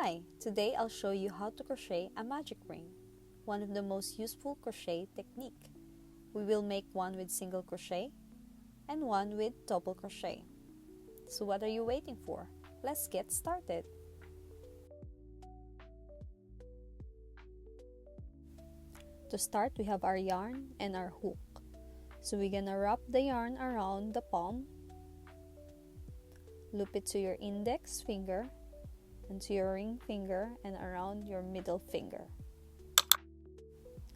Hi! Today I'll show you how to crochet a magic ring, one of the most useful crochet technique. We will make one with single crochet and one with double crochet. So what are you waiting for? Let's get started! To start, we have our yarn and our hook. So we're gonna wrap the yarn around the palm, loop it to your index finger and to your ring finger and around your middle finger.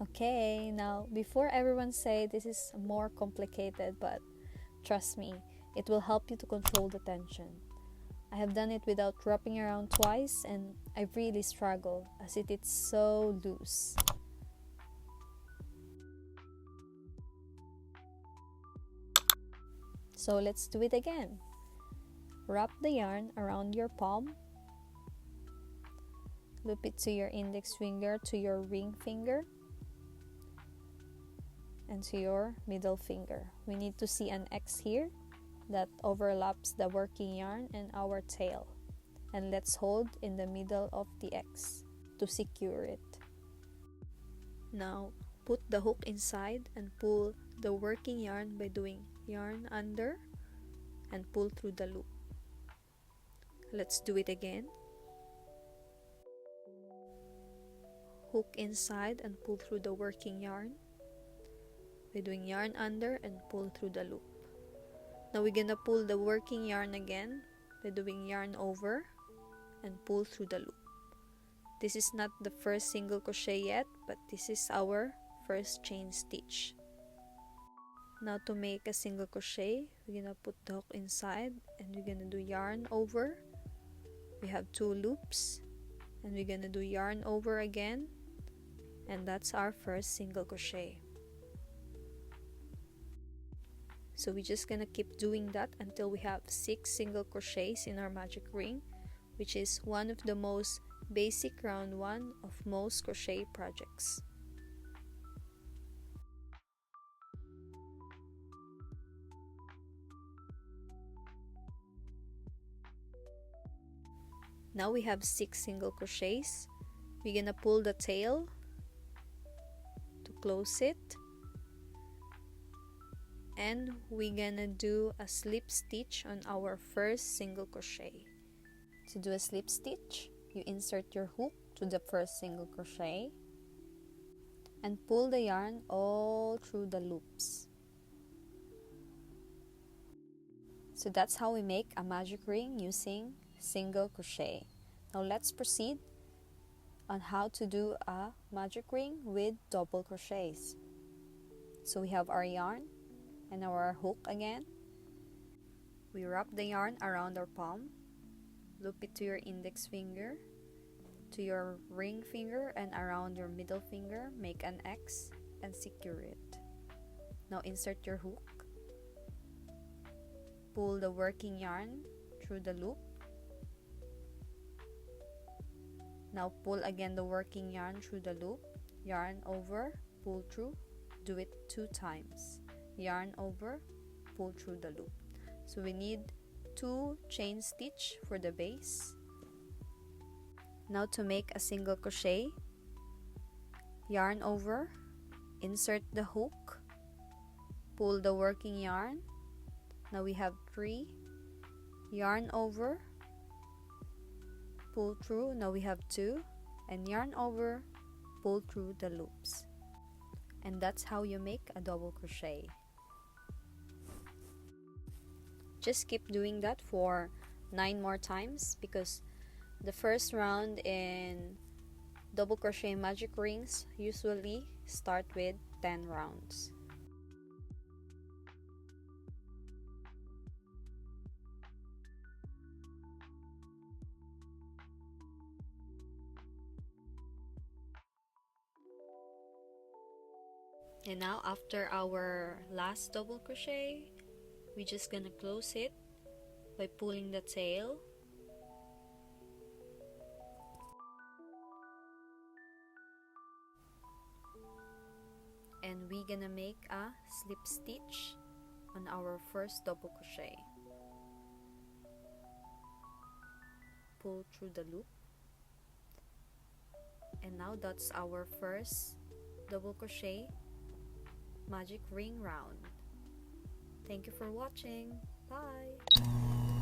Okay, now before everyone say this is more complicated, but trust me, it will help you to control the tension. I have done it without wrapping around twice and I really struggle as it is so loose. So let's do it again. Wrap the yarn around your palm, loop it to your index finger, to your ring finger, and to your middle finger. We need to see an X here that overlaps the working yarn and our tail. And let's hold in the middle of the X to secure it. Now, put the hook inside and pull the working yarn by doing yarn under and pull through the loop. Let's do it again. Hook inside and pull through the working yarn by doing yarn under and pull through the loop. Now we're gonna pull the working yarn again by doing yarn over and pull through the loop. This is not the first single crochet yet, but this is our first chain stitch. Now to make a single crochet, we're gonna put the hook inside and we're gonna do yarn over. We have 2 loops and we're gonna do yarn over again, and that's our first single crochet. So we're just gonna keep doing that until we have 6 single crochets in our magic ring, which is one of the most basic round one of most crochet projects. Now we have 6 single crochets. We're gonna pull the tail to close it, and we're gonna do a slip stitch on our first single crochet. To do a slip stitch, you insert your hook to the first single crochet and pull the yarn all through the loops. So that's how we make a magic ring using single crochet. Now let's proceed on how to do a magic ring with double crochets. So we have our yarn and our hook again. We wrap the yarn around our palm, loop it to your index finger, to your ring finger and around your middle finger, make an X and secure it. Now insert your hook, pull the working yarn through the loop. Now pull again the working yarn through the loop, yarn over, pull through, do it 2 times. Yarn over, pull through the loop. So we need 2 chain stitch for the base. Now to make a single crochet, yarn over, insert the hook, pull the working yarn. Now we have 3, yarn over, pull through. Now we have 2, and yarn over, pull through the loops. And that's how you make a double crochet. Just keep doing that for 9 more times, because the first round in double crochet magic rings usually start with 10 rounds. And now after our last double crochet, we're just gonna close it by pulling the tail. And we're gonna make a slip stitch on our first double crochet. Pull through the loop And now that's our first double crochet magic ring round. Thank you for watching. Bye.